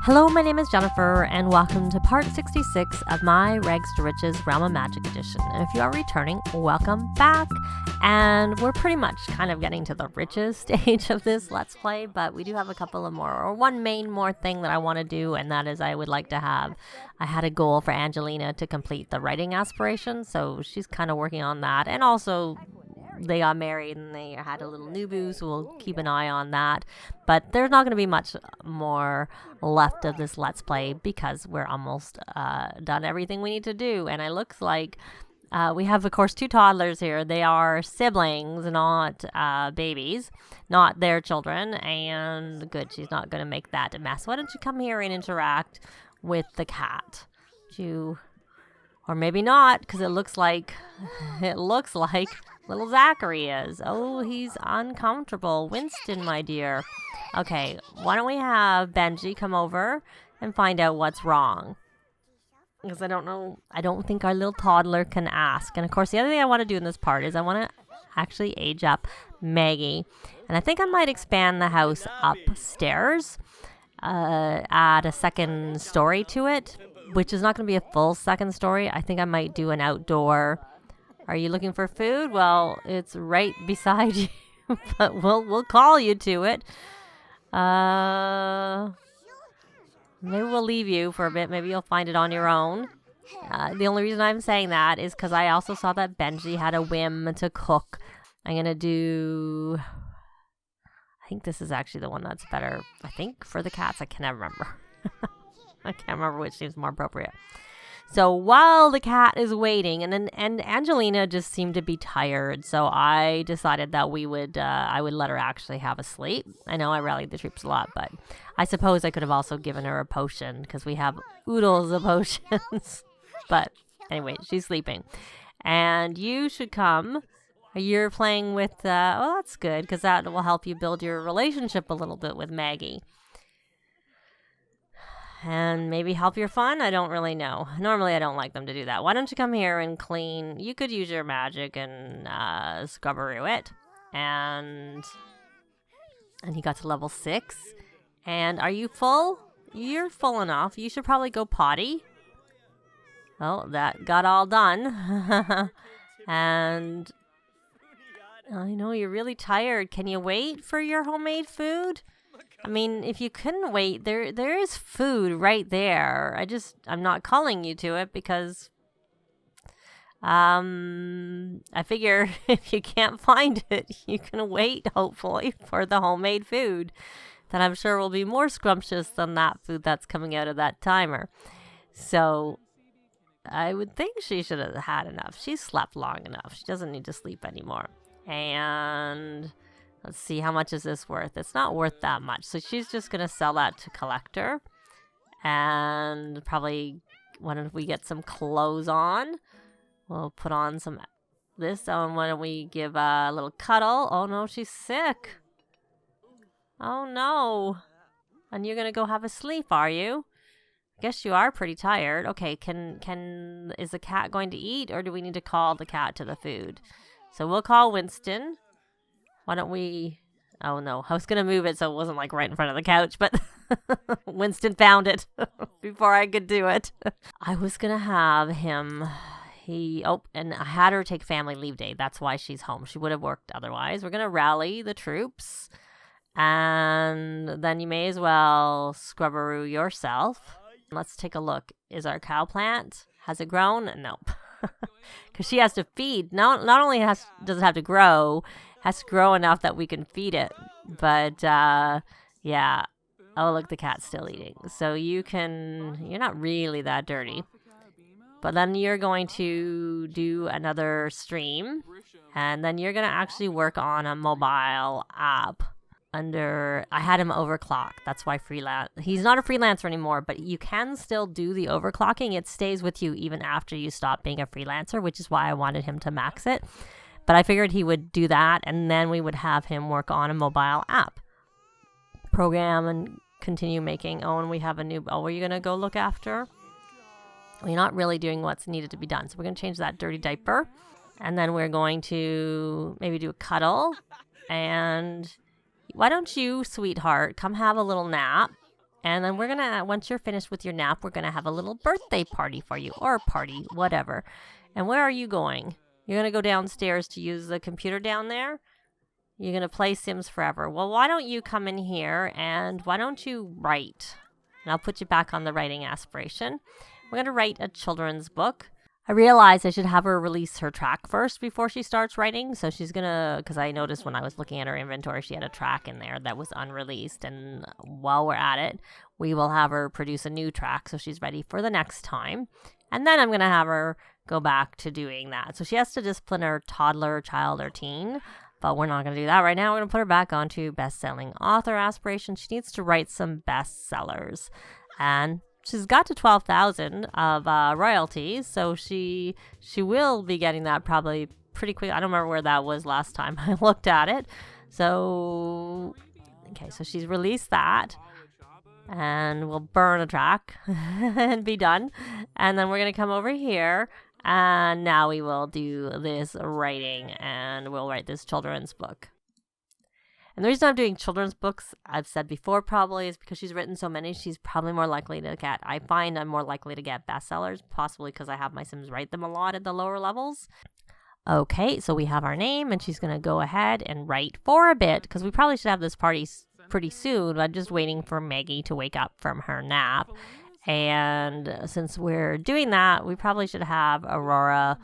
Hello, my name is Jennifer, and welcome to part 66 of my Rags to Riches Realm of Magic edition. And if you are returning, welcome back. And we're pretty much kind of getting to the riches stage of this Let's Play, but we do have a couple of more, or one main more thing that I want to do, and that is I would like to have, I had a goal for Angelina to complete the writing aspiration, so she's kind of working on that, and also they got married and they had a little nubu, so we'll keep an eye on that. But there's not going to be much more left of this Let's Play because we're almost done everything we need to do. And it looks like we have, of course, two toddlers here. They are siblings, not babies, not their children. And good, she's not going to make that a mess. Why don't you come here and interact with the cat? Or maybe not, because it looks like little Zachary is. Oh, he's uncomfortable. Winston, my dear. Okay, why don't we have Benji come over and find out what's wrong? Because I don't know. I don't think our little toddler can ask. And of course, the other thing I want to do in this part is I want to actually age up Maggie. And I think I might expand the house upstairs, add a second story to it, which is not going to be a full second story. I think I might do an outdoor. Are you looking for food? Well, it's right beside you, but we'll call you to it. Maybe we'll leave you for a bit. Maybe you'll find it on your own. The only reason I'm saying that is because I also saw that Benji had a whim to cook. I'm going to do... I think this is actually the one that's better. I think for the cats, I can never remember. I can't remember which seems more appropriate. So while the cat is waiting, and Angelina just seemed to be tired, so I decided that I would let her actually have a sleep. I know I rallied the troops a lot, but I suppose I could have also given her a potion because we have oodles of potions. But anyway, she's sleeping, and you should come. You're playing with. Well, that's good because that will help you build your relationship a little bit with Maggie. And maybe help your fun? I don't really know. Normally, I don't like them to do that. Why don't you come here and clean? You could use your magic and scrubberoo it. And he got to level 6. And are you full? You're full enough. You should probably go potty. Oh, that got all done. And I know you're really tired. Can you wait for your homemade food? I mean, if you couldn't wait, there is food right there. I'm not calling you to it because I figure if you can't find it, you can wait, hopefully, for the homemade food that I'm sure will be more scrumptious than that food that's coming out of that timer. So I would think she should have had enough. She slept long enough. She doesn't need to sleep anymore. And... let's see, how much is this worth? It's not worth that much. So she's just going to sell that to collector. And probably when we get some clothes on, we'll put on some this. And why don't we give a little cuddle? Oh, no, she's sick. Oh, no. And you're going to go have a sleep, are you? I guess you are pretty tired. Okay, is the cat going to eat? Or do we need to call the cat to the food? So we'll call Winston. Why don't we... Oh, no. I was going to move it so it wasn't, like, right in front of the couch, but Winston found it before I could do it. I was going to have him... and I had her take family leave day. That's why she's home. She would have worked otherwise. We're going to rally the troops, and then you may as well scrubberoo yourself. Let's take a look. Is our cow plant... has it grown? Nope. Because she has to feed. Not only does it have to grow... has to grow enough that we can feed it. But, yeah. Oh, look, the cat's still eating. So you're not really that dirty. But then you're going to do another stream. And then you're going to actually work on a mobile app I had him overclock. That's why he's not a freelancer anymore, but you can still do the overclocking. It stays with you even after you stop being a freelancer, which is why I wanted him to max it. But I figured he would do that, and then we would have him work on a mobile app. Program and continue making. Oh, and we have a new... Oh, are you going to go look after? We're not really doing what's needed to be done. So we're going to change that dirty diaper. And then we're going to maybe do a cuddle. And why don't you, sweetheart, come have a little nap? And then we're gonna, once you're finished with your nap, we're gonna have a little birthday party for you, or a party, whatever. And where are you going? You're gonna go downstairs to use the computer down there? You're gonna play Sims Forever. Well, why don't you come in here and why don't you write? And I'll put you back on the writing aspiration. We're gonna write a children's book. I realized I should have her release her track first before she starts writing. So she's gonna, because I noticed when I was looking at her inventory, she had a track in there that was unreleased. And while we're at it, we will have her produce a new track so she's ready for the next time. And then I'm gonna have her go back to doing that. So she has to discipline her toddler, child, or teen. But we're not gonna do that right now. We're gonna put her back onto best-selling author aspiration. She needs to write some bestsellers. And she's got to 12,000 of royalties, so she will be getting that probably pretty quick. I don't remember where that was last time I looked at it. So, okay, so she's released that, and we'll burn a track and be done. And then we're going to come over here, and now we will do this writing, and we'll write this children's book. And the reason I'm doing children's books, I've said before probably, is because she's written so many, she's probably more likely to get, I find I'm more likely to get bestsellers, possibly because I have my Sims write them a lot at the lower levels. Okay, so we have our name, and she's going to go ahead and write for a bit, because we probably should have this party pretty soon. I'm just waiting for Maggie to wake up from her nap. And since we're doing that, we probably should have Aurora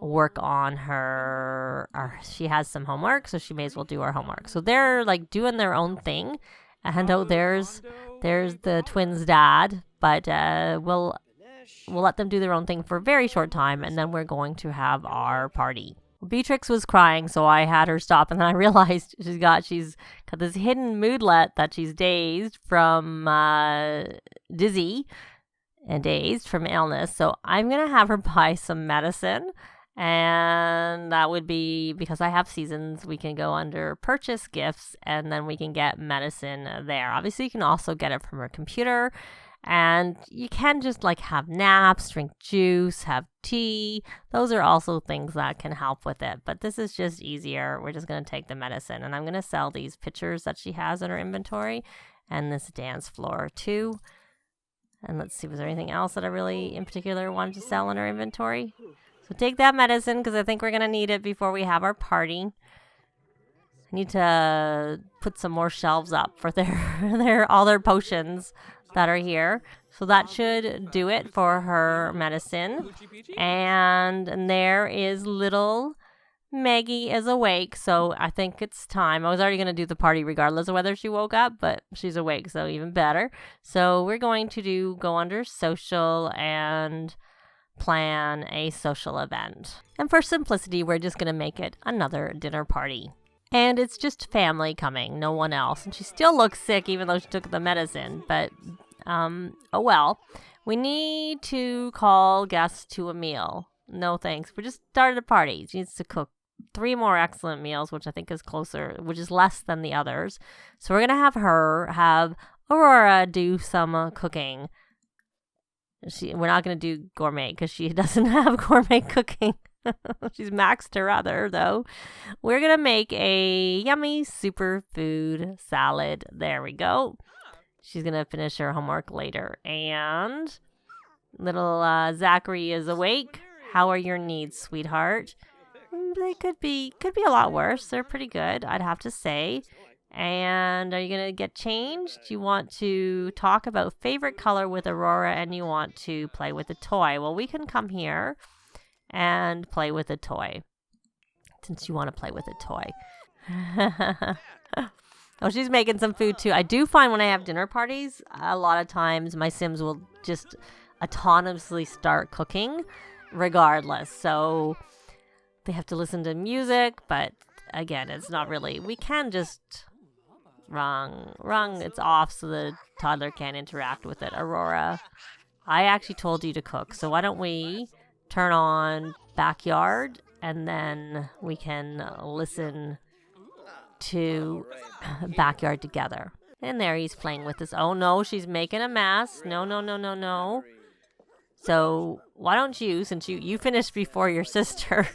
work on she has some homework, so she may as well do her homework. So they're like doing their own thing, and there's the twins' dad, but we'll let them do their own thing for a very short time, and then we're going to have our party. Beatrix was crying, so I had her stop, and then I realized she's got this hidden moodlet that she's dazed from dizzy and dazed from illness. So I'm gonna have her buy some medicine. And that would be, because I have seasons, we can go under purchase gifts, and then we can get medicine there. Obviously, you can also get it from her computer, and you can just like have naps, drink juice, have tea. Those are also things that can help with it, but this is just easier. We're just going to take the medicine, and I'm going to sell these pictures that she has in her inventory and this dance floor too. And let's see, was there anything else that I really in particular wanted to sell in her inventory? So take that medicine, because I think we're going to need it before we have our party. I need to put some more shelves up for all their potions that are here. So that should do it for her medicine. And there is little Maggie is awake, so I think it's time. I was already going to do the party regardless of whether she woke up, but she's awake, so even better. So we're going to go under social and plan a social event. And for simplicity, we're just going to make it another dinner party. And it's just family coming, no one else. And she still looks sick even though she took the medicine. But, oh well. We need to call guests to a meal. No thanks. We just started a party. She needs to cook 3 more excellent meals, which I think is which is less than the others. So we're going to have Aurora do some cooking. We're not going to do gourmet because she doesn't have gourmet cooking. She's maxed her other, though. We're going to make a yummy superfood salad. There we go. She's going to finish her homework later. And little Zachary is awake. How are your needs, sweetheart? They could be a lot worse. They're pretty good, I'd have to say. And are you going to get changed? You want to talk about favorite color with Aurora, and you want to play with a toy. Well, we can come here and play with a toy, since you want to play with a toy. Oh, she's making some food too. I do find when I have dinner parties, a lot of times my Sims will just autonomously start cooking regardless. So they have to listen to music, but again, it's not really, we can just Wrong. It's off so the toddler can't interact with it. Aurora, I actually told you to cook, so why don't we turn on backyard and then we can listen to backyard together. And there he's playing with this. Oh no, she's making a mess. No. So why don't you, since you finished before your sister,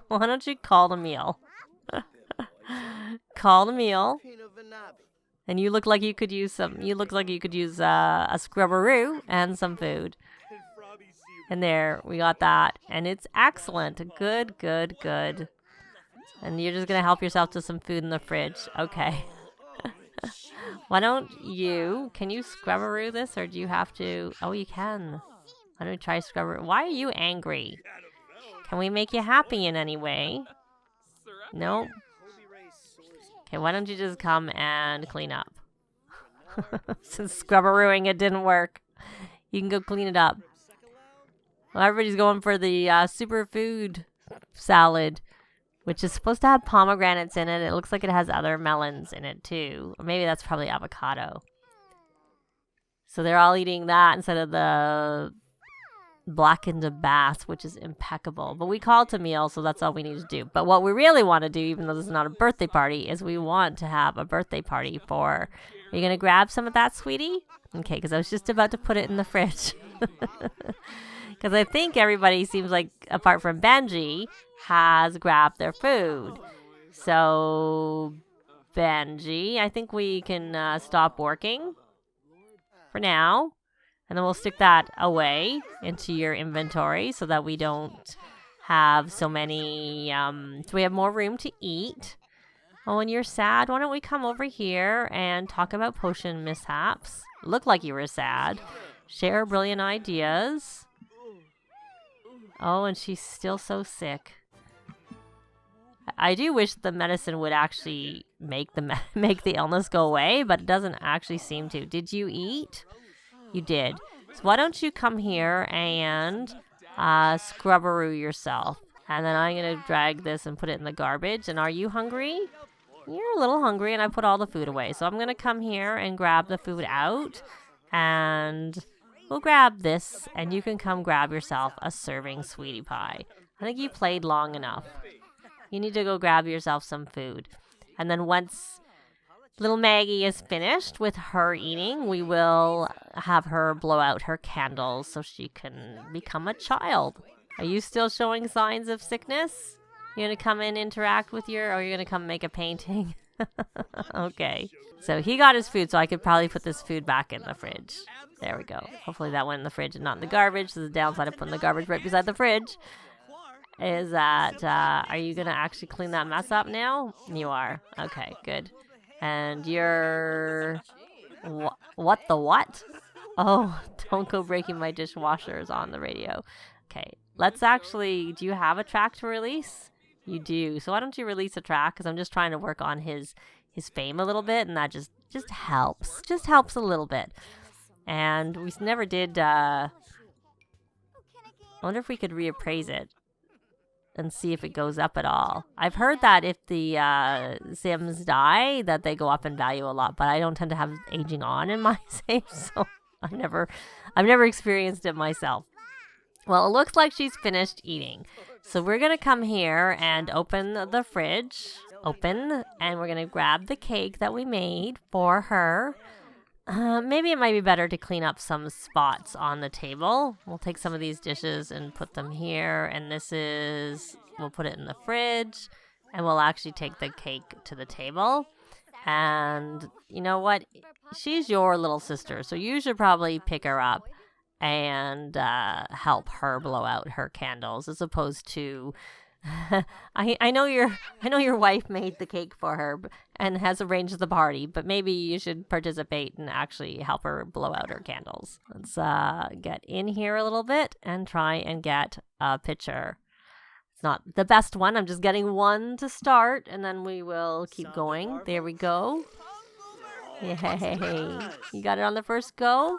why don't you call the meal? Call the meal. And you look like you could use some. You look like you could use a scrubberoo and some food. And there, we got that. And it's excellent. Good, good, good. And you're just going to help yourself to some food in the fridge. Okay. Why don't you... Can you scrubberoo this, or do you have to... Oh, you can. Why don't we try scrubberoo? Why are you angry? Can we make you happy in any way? No? Okay, why don't you just come and clean up? Since scrubberooing it didn't work. You can go clean it up. Well, everybody's going for the superfood salad, which is supposed to have pomegranates in it. It looks like it has other melons in it too. Or maybe that's probably avocado. So they're all eating that instead of the blackened bass, which is impeccable. But we call it a meal, so that's all we need to do. But what we really want to do, even though this is not a birthday party, is we want to have a birthday party for... Are you going to grab some of that, sweetie? Okay, because I was just about to put it in the fridge. Because I think everybody seems like, apart from Benji, has grabbed their food. So, Benji, I think we can stop working for now. And then we'll stick that away into your inventory so that we don't have so many, so we have more room to eat. Oh, and you're sad. Why don't we come over here and talk about potion mishaps? Look like you were sad. Share brilliant ideas. Oh, and she's still so sick. I do wish the medicine would actually make the illness go away, but it doesn't actually seem to. Did you eat? You did. So why don't you come here and scrubberoo yourself? And then I'm going to drag this and put it in the garbage. And are you hungry? You're a little hungry, and I put all the food away. So I'm going to come here and grab the food out. And we'll grab this, and you can come grab yourself a serving sweetie pie. I think you played long enough. You need to go grab yourself some food. And then once little Maggie is finished with her eating, we will have her blow out her candles so she can become a child. Are you still showing signs of sickness? You're going to come and interact with or you're going to come make a painting? Okay. So he got his food, so I could probably put this food back in the fridge. There we go. Hopefully that went in the fridge and not in the garbage. So the downside of putting the garbage right beside the fridge is that, are you going to actually clean that mess up now? You are. Okay, good. And you're... What the what? Oh, don't go breaking my dishwashers on the radio. Okay, let's actually... Do you have a track to release? You do. So why don't you release a track? Because I'm just trying to work on his fame a little bit, and that just helps. Just helps a little bit. And we never did... I wonder if we could reappraise it and see if it goes up at all. I've heard that if the Sims die, that they go up in value a lot, but I don't tend to have aging on in my saves, so I've never experienced it myself. Well, it looks like she's finished eating. So we're going to come here and open the fridge. And we're going to grab the cake that we made for her. Maybe it might be better to clean up some spots on the table. We'll take some of these dishes and put them here. And we'll put it in the fridge. And we'll actually take the cake to the table. And you know what? She's your little sister. So you should probably pick her up and help her blow out her candles, as opposed to... I know your wife made the cake for her and has arranged the party, but maybe you should participate and actually help her blow out her candles. Let's get in here a little bit and try and get a picture. It's not the best one. I'm just getting one to start, and then we will keep going. There we go. Yay! You got it on the first go?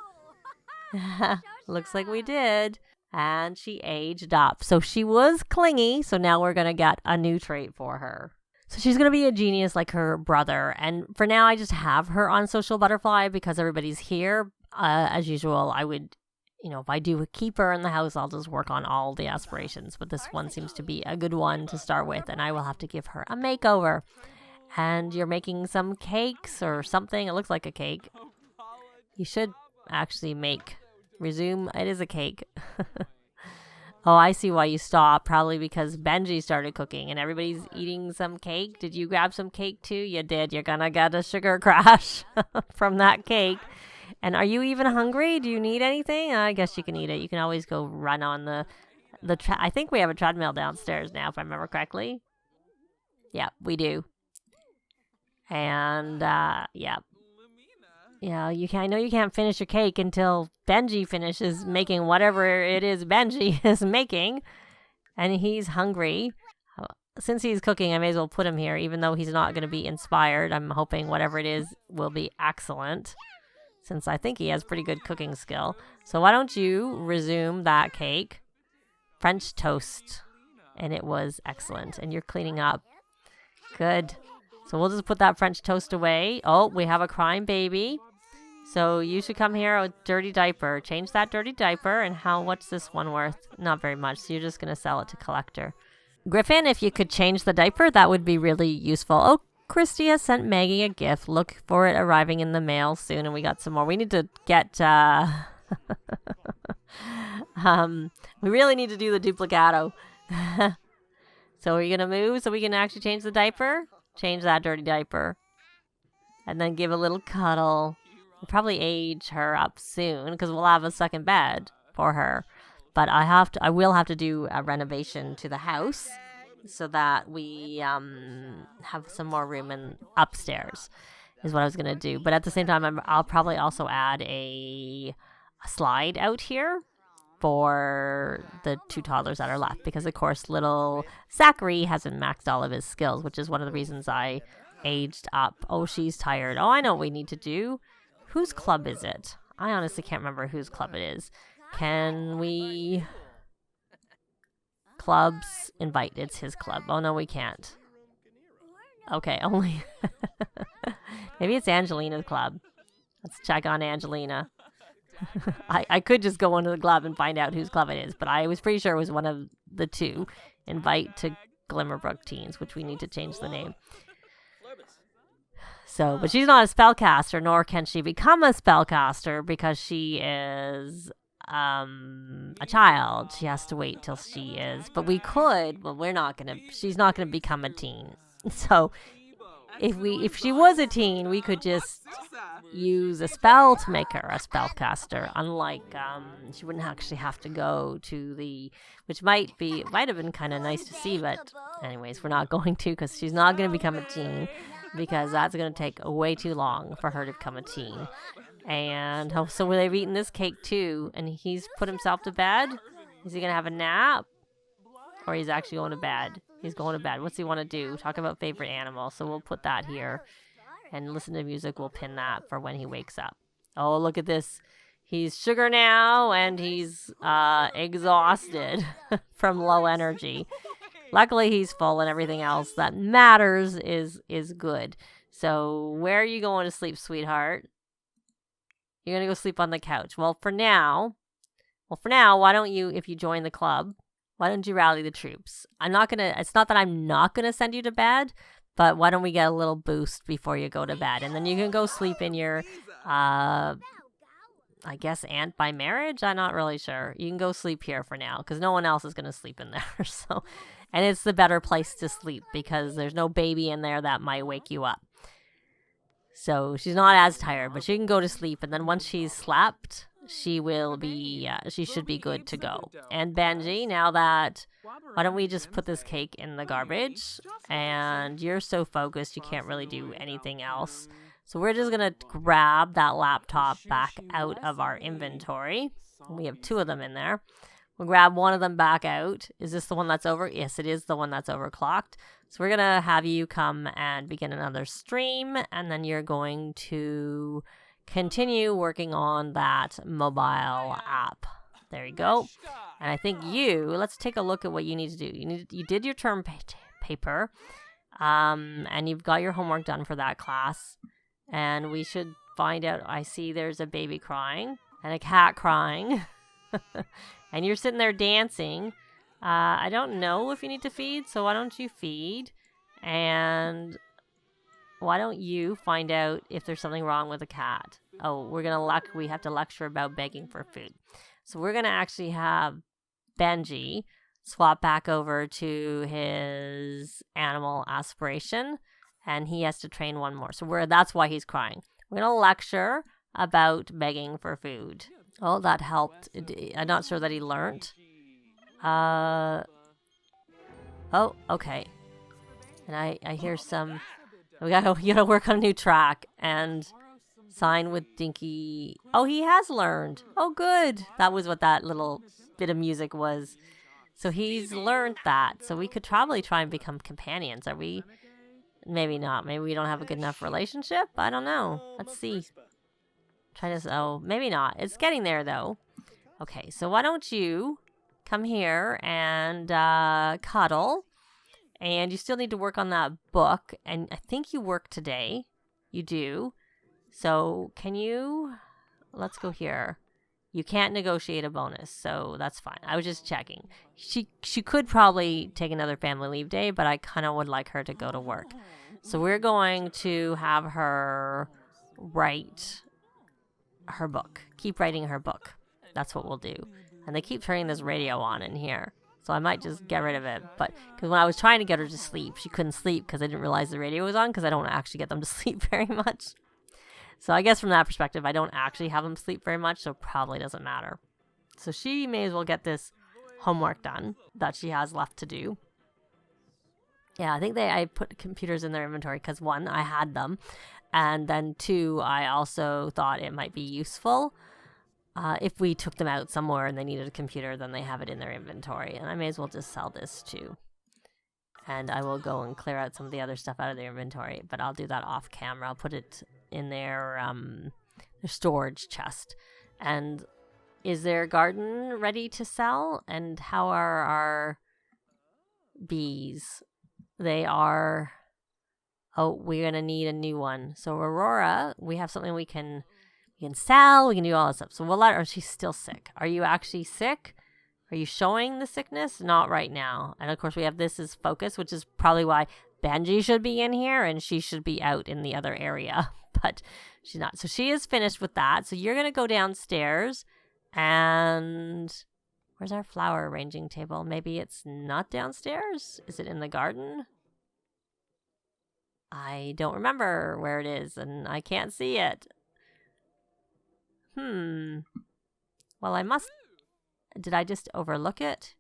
Looks like we did. And she aged up. So she was clingy. So now we're going to get a new trait for her. So she's going to be a genius like her brother. And for now, I just have her on Social Butterfly because everybody's here. As usual, I would, if I do keep her in the house, I'll just work on all the aspirations. But this one seems to be a good one to start with. And I will have to give her a makeover. And you're making some cakes or something. It looks like a cake. You should actually resume. It is a cake. Oh, I see why you stopped. Probably because Benji started cooking and everybody's eating some cake. Did you grab some cake too? You did. You're gonna get a sugar crash from that cake. And are you even hungry? Do you need anything? I guess you can eat it. You can always go run on I think we have a treadmill downstairs now, if I remember correctly. Yeah, we do. And, yeah. Yeah, I know you can't finish your cake until Benji finishes making whatever it is Benji is making. And he's hungry. Since he's cooking, I may as well put him here, even though he's not going to be inspired. I'm hoping whatever it is will be excellent, since I think he has pretty good cooking skill. So why don't you resume that cake? French toast. And it was excellent. And you're cleaning up. Good. So we'll just put that French toast away. Oh, we have a crying baby. So you should come here with dirty diaper. Change that dirty diaper. And what's this one worth? Not very much. So you're just going to sell it to collector. Griffin, if you could change the diaper, that would be really useful. Oh, Christy has sent Maggie a gift. Look for it arriving in the mail soon. And we got some more. We need to get... we really need to do the duplicato. So are you going to move so we can actually change the diaper? Change that dirty diaper. And then give a little cuddle. We'll probably age her up soon because we'll have a second bed for her. But I will have to do a renovation to the house so that we have some more room upstairs is what I was going to do. But at the same time, I'll probably also add a slide out here for the 2 toddlers that are left, because of course little Zachary hasn't maxed all of his skills, which is one of the reasons I aged up. Oh, she's tired. Oh, I know what we need to do. Whose club is it? I honestly can't remember whose club it is. Can we... Clubs invite. It's his club. Oh, no, we can't. Okay, only... Maybe it's Angelina's club. Let's check on Angelina. I could just go into the club and find out whose club it is, but I was pretty sure it was one of the 2. Invite to Glimmerbrook Teens, which we need to change the name. So, but she's not a spellcaster, nor can she become a spellcaster because she is a child. She has to wait till she is. But we could, well, she's not gonna become a teen. So if she was a teen, we could just use a spell to make her a spellcaster. Unlike she wouldn't actually have to go to which might have been kind of nice to see, but anyways, we're not going to, because she's not going to become a teen, because that's going to take way too long for her to become a teen. And so they've eaten this cake too, and he's put himself to bed. Is he going to have a nap, or he's actually going to bed? He's going to bed. What's he want to do? Talk about favorite animal. So we'll put that here. And listen to music. We'll pin that for when he wakes up. Oh, look at this. He's sugar now, and he's exhausted from low energy. Luckily, he's full, and everything else that matters is good. So where are you going to sleep, sweetheart? You're going to go sleep on the couch. Well, for now, why don't you, if you join the club, why don't you rally the troops? It's not that I'm not going to send you to bed, but why don't we get a little boost before you go to bed? And then you can go sleep in your, I guess, aunt by marriage? I'm not really sure. You can go sleep here for now, because no one else is going to sleep in there. So, and it's the better place to sleep, because there's no baby in there that might wake you up. So she's not as tired, but she can go to sleep. And then once she's slept, she should be good to go. And Benji, why don't we just put this cake in the garbage? And you're so focused, you can't really do anything else. So we're just going to grab that laptop back out of our inventory. We have 2 of them in there. We'll grab one of them back out. Is this the one that's over? Yes, it is the one that's overclocked. So we're going to have you come and begin another stream, and then you're going to continue working on that mobile app. There you go. And I think let's take a look at what you need to do. You did your term paper, and you've got your homework done for that class. And we should find out, I see there's a baby crying and a cat crying. And you're sitting there dancing. I don't know if you need to feed, so why don't you feed? And why don't you find out if there's something wrong with the cat? Oh, we have to lecture about begging for food. So we're going to actually have Benji swap back over to his animal aspiration, and he has to train one more. So that's why he's crying. We're going to lecture about begging for food. Oh, that helped. I'm not sure that he learned. Oh, okay. And I hear some... We gotta work on a new track and sign with Dinky. Oh, he has learned. Oh, good. That was what that little bit of music was. So he's learned that. So we could probably try and become companions. Are we? Maybe not. Maybe we don't have a good enough relationship. I don't know. Let's see. Try this. Oh, maybe not. It's getting there though. Okay, so why don't you come here and cuddle? And you still need to work on that book. And I think you work today. You do. So can you... Let's go here. You can't negotiate a bonus, so that's fine. I was just checking. She could probably take another family leave day, but I kind of would like her to go to work. So we're going to have her write her book. Keep writing her book. That's what we'll do. And they keep turning this radio on in here. So I might just get rid of it. But because when I was trying to get her to sleep, she couldn't sleep because I didn't realize the radio was on because I don't actually get them to sleep very much. So I guess from that perspective, I don't actually have them sleep very much, so it probably doesn't matter. So she may as well get this homework done that she has left to do. Yeah, I think I put computers in their inventory because 1, I had them. And then 2, I also thought it might be useful. If we took them out somewhere and they needed a computer, then they have it in their inventory. And I may as well just sell this too. And I will go and clear out some of the other stuff out of their inventory. But I'll do that off camera. I'll put it in their storage chest. And is their garden ready to sell? And how are our bees? They are... Oh, we're going to need a new one. So Aurora, we have something we can sell. We can do all this stuff. So we'll let her... She's still sick. Are you actually sick? Are you showing the sickness? Not right now. And of course we have this as focus, which is probably why Benji should be in here and she should be out in the other area. But she's not. So she is finished with that. So you're going to go downstairs and... Where's our flower arranging table? Maybe it's not downstairs? Is it in the garden? I don't remember where it is and I can't see it. Well, I must... Did I just overlook it?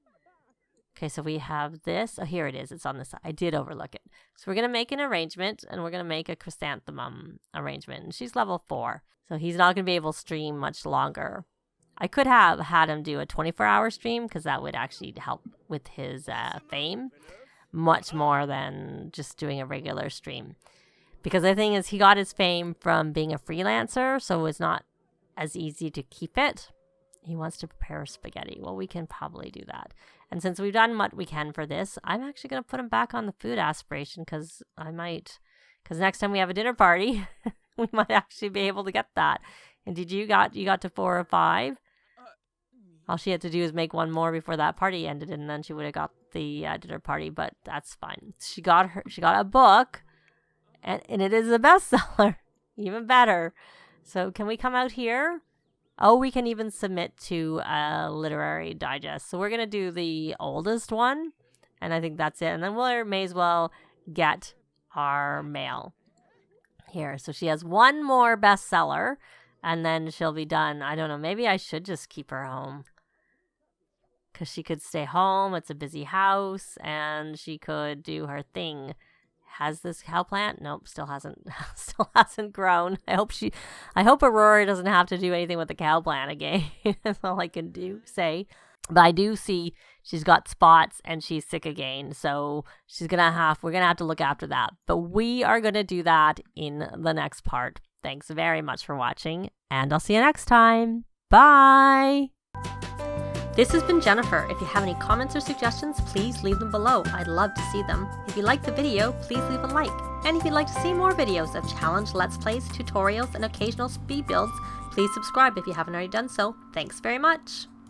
Okay, so we have this. Oh, here it is. It's on the side. I did overlook it. So we're going to make an arrangement, and we're going to make a chrysanthemum arrangement. And she's level 4, so he's not going to be able to stream much longer. I could have had him do a 24-hour stream, because that would actually help with his fame much more than just doing a regular stream. Because the thing is, he got his fame from being a freelancer, so it's not as easy to keep it. He wants to prepare spaghetti. Well, we can probably do that. And since we've done what we can for this, I'm actually going to put him back on the food aspiration because next time we have a dinner party, we might actually be able to get that. And you got to 4 or 5? All she had to do is make one more before that party ended, and then she would have got the dinner party, but that's fine. She got a book, and it is a bestseller. Even better. So can we come out here? Oh, we can even submit to a literary digest. So we're going to do the oldest one. And I think that's it. And then we may as well get our mail here. So she has one more bestseller. And then she'll be done. I don't know. Maybe I should just keep her home. Because she could stay home. It's a busy house. And she could do her thing. Has this cow plant? Nope, still hasn't grown. I hope Aurora doesn't have to do anything with the cow plant again. That's all I can say. But I do see she's got spots and she's sick again. So we're gonna have to look after that. But we are gonna do that in the next part. Thanks very much for watching, and I'll see you next time. Bye! This has been Jennifer. If you have any comments or suggestions, please leave them below. I'd love to see them. If you liked the video, please leave a like. And if you'd like to see more videos of challenge, let's plays, tutorials, and occasional speed builds, please subscribe if you haven't already done so. Thanks very much.